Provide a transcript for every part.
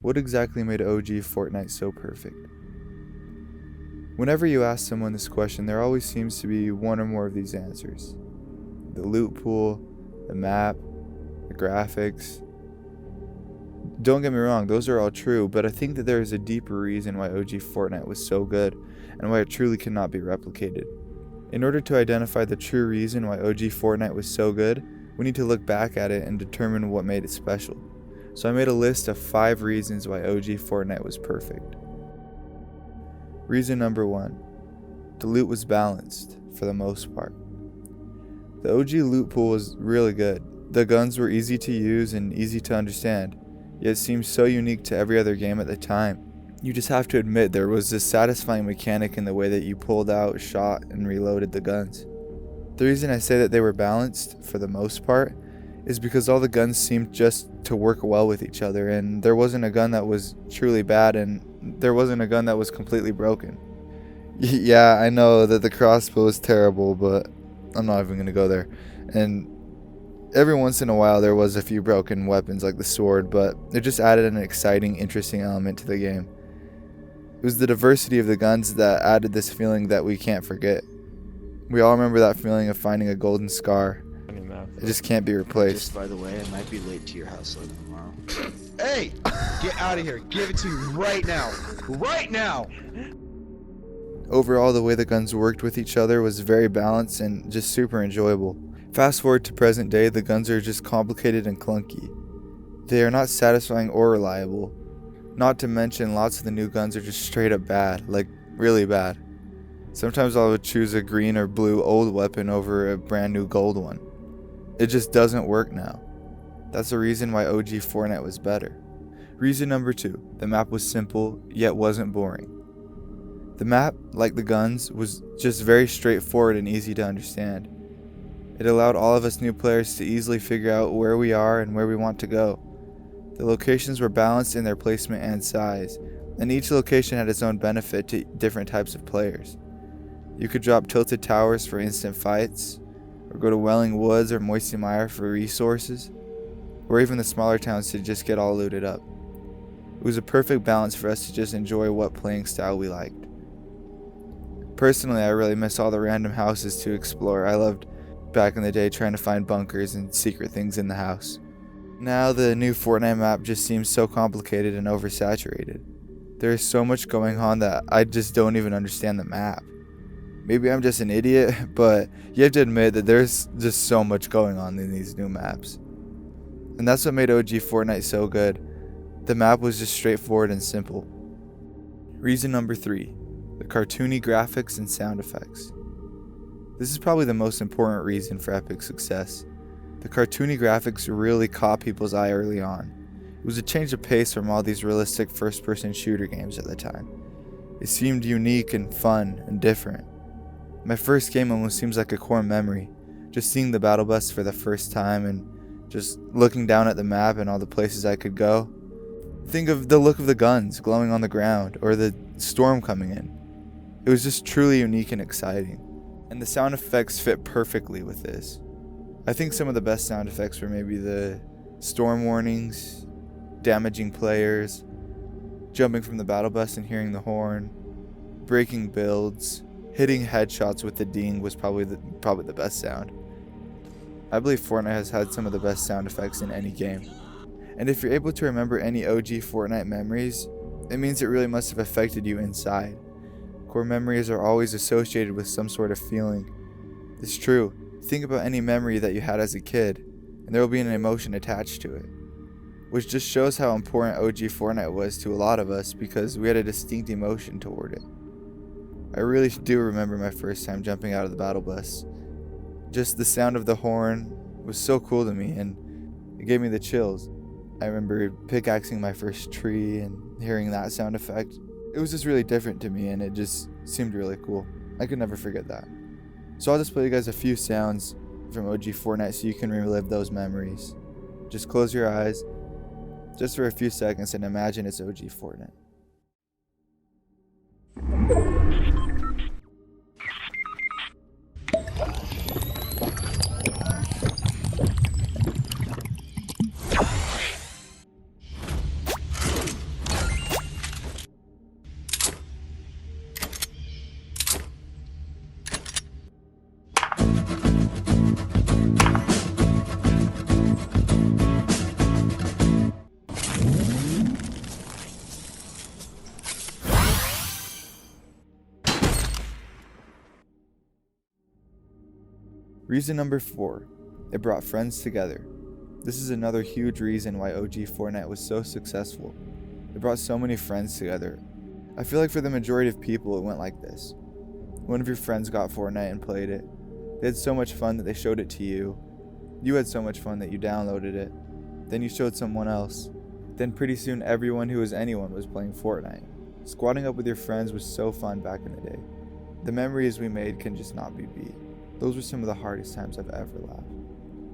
What exactly made OG Fortnite so perfect? Whenever you ask someone this question, there always seems to be one or more of these answers. The loot pool, the map, the graphics. Don't get me wrong, those are all true, but I think that there is a deeper reason why OG Fortnite was so good and why it truly cannot be replicated. In order to identify the true reason why OG Fortnite was so good, we need to look back at it and determine what made it special. So I made a list of 5 reasons why OG Fortnite was perfect. Reason number 1. The loot was balanced, for the most part. The OG loot pool was really good. The guns were easy to use and easy to understand, yet it seemed so unique to every other game at the time. You just have to admit there was this satisfying mechanic in the way that you pulled out, shot, and reloaded the guns. The reason I say that they were balanced, for the most part, is because all the guns seemed just to work well with each other, and there wasn't a gun that was truly bad, and there wasn't a gun that was completely broken. Yeah, I know that the crossbow is terrible, but I'm not even going to go there. And every once in a while there was a few broken weapons like the sword, but it just added an exciting, interesting element to the game. It was the diversity of the guns that added this feeling that we can't forget. We all remember that feeling of finding a golden scar. It just can't be replaced. Just by the way, I might be late to your house later tomorrow. Hey! Get out of here. Give it to you right now. Right now! Overall, the way the guns worked with each other was very balanced and just super enjoyable. Fast forward to present day, the guns are just complicated and clunky. They are not satisfying or reliable. Not to mention, lots of the new guns are just straight up bad, like really bad. Sometimes I would choose a green or blue old weapon over a brand new gold one. It just doesn't work now. That's the reason why OG Fortnite was better. Reason number 2, the map was simple, yet wasn't boring. The map, like the guns, was just very straightforward and easy to understand. It allowed all of us new players to easily figure out where we are and where we want to go. The locations were balanced in their placement and size, and each location had its own benefit to different types of players. You could drop tilted towers for instant fights, or go to Welling Woods or Moisty Mire for resources, or even the smaller towns to just get all looted up. It was a perfect balance for us to just enjoy what playing style we liked. Personally, I really miss all the random houses to explore. I loved back in the day trying to find bunkers and secret things in the house. Now the new Fortnite map just seems so complicated and oversaturated. There is so much going on that I just don't even understand the map. Maybe I'm just an idiot, but you have to admit that there's just so much going on in these new maps. And that's what made OG Fortnite so good. The map was just straightforward and simple. Reason number 3, the cartoony graphics and sound effects. This is probably the most important reason for Epic's success. The cartoony graphics really caught people's eye early on. It was a change of pace from all these realistic first-person shooter games at the time. It seemed unique and fun and different. My first game almost seems like a core memory, just seeing the battle bus for the first time and just looking down at the map and all the places I could go. Think of the look of the guns glowing on the ground or the storm coming in. It was just truly unique and exciting, and the sound effects fit perfectly with this. I think some of the best sound effects were maybe the storm warnings, damaging players, jumping from the battle bus and hearing the horn, breaking builds, hitting headshots with the ding was probably the best sound. I believe Fortnite has had some of the best sound effects in any game. And if you're able to remember any OG Fortnite memories, it means it really must have affected you inside. Core memories are always associated with some sort of feeling. It's true. Think about any memory that you had as a kid, and there will be an emotion attached to it. Which just shows how important OG Fortnite was to a lot of us because we had a distinct emotion toward it. I really do remember my first time jumping out of the battle bus. Just the sound of the horn was so cool to me, and it gave me the chills. I remember pickaxing my first tree and hearing that sound effect. It was just really different to me, and it just seemed really cool. I could never forget that. So I'll just play you guys a few sounds from OG Fortnite so you can relive those memories. Just close your eyes, just for a few seconds, and imagine it's OG Fortnite. Reason number 4, it brought friends together. This is another huge reason why OG Fortnite was so successful. It brought so many friends together. I feel like for the majority of people it went like this. One of your friends got Fortnite and played it. They had so much fun that they showed it to you. You had so much fun that you downloaded it. Then you showed someone else. Then pretty soon everyone who was anyone was playing Fortnite. Squatting up with your friends was so fun back in the day. The memories we made can just not be beat. Those were some of the hardest times I've ever laughed.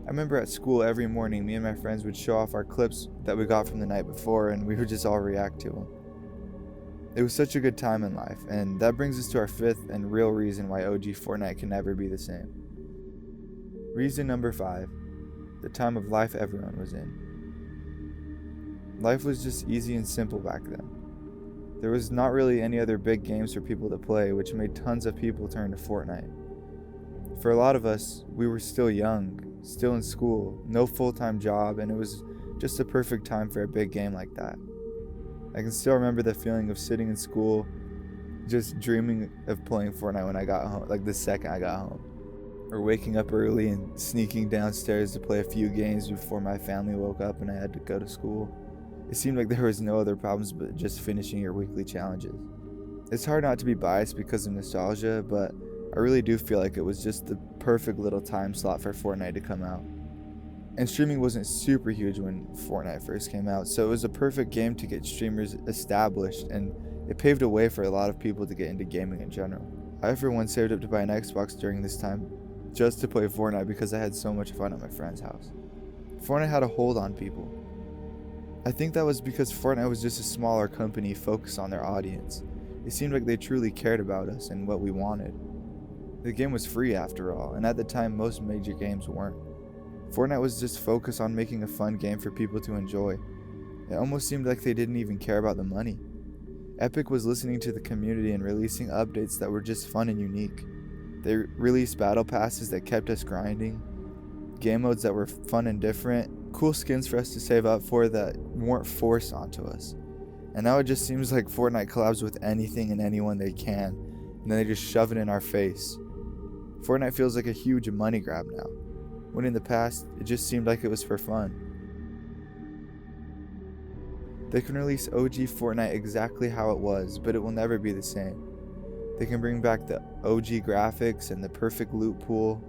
I remember at school every morning me and my friends would show off our clips that we got from the night before and we would just all react to them. It was such a good time in life, and that brings us to our 5th and real reason why OG Fortnite can never be the same. Reason number 5, the time of life everyone was in. Life was just easy and simple back then. There was not really any other big games for people to play, which made tons of people turn to Fortnite. For a lot of us, we were still young, still in school, no full-time job, and it was just a perfect time for a big game like that. I can still remember the feeling of sitting in school, just dreaming of playing Fortnite when I got home, like the second I got home. Or waking up early and sneaking downstairs to play a few games before my family woke up and I had to go to school. It seemed like there was no other problems but just finishing your weekly challenges. It's hard not to be biased because of nostalgia, but I really do feel like it was just the perfect little time slot for Fortnite to come out. And streaming wasn't super huge when Fortnite first came out, so it was a perfect game to get streamers established, and it paved a way for a lot of people to get into gaming in general. I for one saved up to buy an Xbox during this time just to play Fortnite because I had so much fun at my friend's house. Fortnite had a hold on people. I think that was because Fortnite was just a smaller company focused on their audience. It seemed like they truly cared about us and what we wanted. The game was free after all, and at the time most major games weren't. Fortnite was just focused on making a fun game for people to enjoy. It almost seemed like they didn't even care about the money. Epic was listening to the community and releasing updates that were just fun and unique. They released battle passes that kept us grinding, game modes that were fun and different, cool skins for us to save up for that weren't forced onto us. And now it just seems like Fortnite collabs with anything and anyone they can, and then they just shove it in our face. Fortnite feels like a huge money grab now, when in the past, it just seemed like it was for fun. They can release OG Fortnite exactly how it was, but it will never be the same. They can bring back the OG graphics and the perfect loot pool,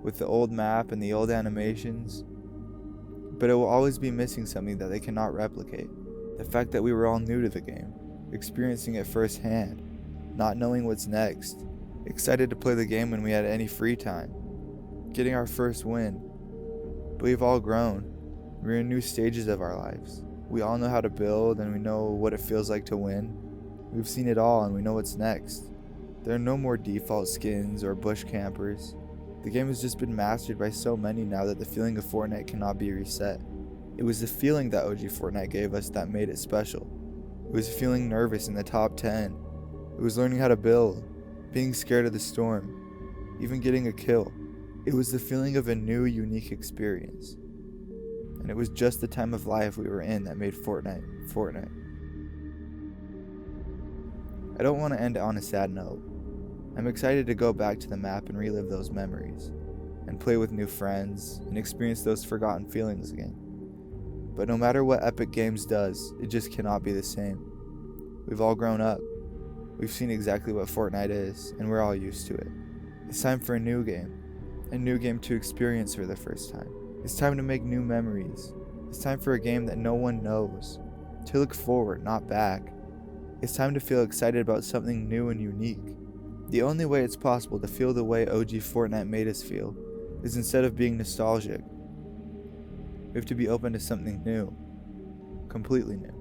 with the old map and the old animations, but it will always be missing something that they cannot replicate. The fact that we were all new to the game, experiencing it firsthand, not knowing what's next, excited to play the game when we had any free time, getting our first win. But we've all grown. We're in new stages of our lives. We all know how to build and we know what it feels like to win. We've seen it all and we know what's next. There are no more default skins or bush campers. The game has just been mastered by so many now that the feeling of Fortnite cannot be reset. It was the feeling that OG Fortnite gave us that made it special. It was feeling nervous in the top 10. It was learning how to build, being scared of the storm, even getting a kill. It was the feeling of a new, unique experience. And it was just the time of life we were in that made Fortnite, Fortnite. I don't want to end on a sad note. I'm excited to go back to the map and relive those memories, and play with new friends, and experience those forgotten feelings again. But no matter what Epic Games does, it just cannot be the same. We've all grown up. We've seen exactly what Fortnite is, and we're all used to it. It's time for a new game to experience for the first time. It's time to make new memories. It's time for a game that no one knows, to look forward, not back. It's time to feel excited about something new and unique. The only way it's possible to feel the way OG Fortnite made us feel is instead of being nostalgic, we have to be open to something new, completely new.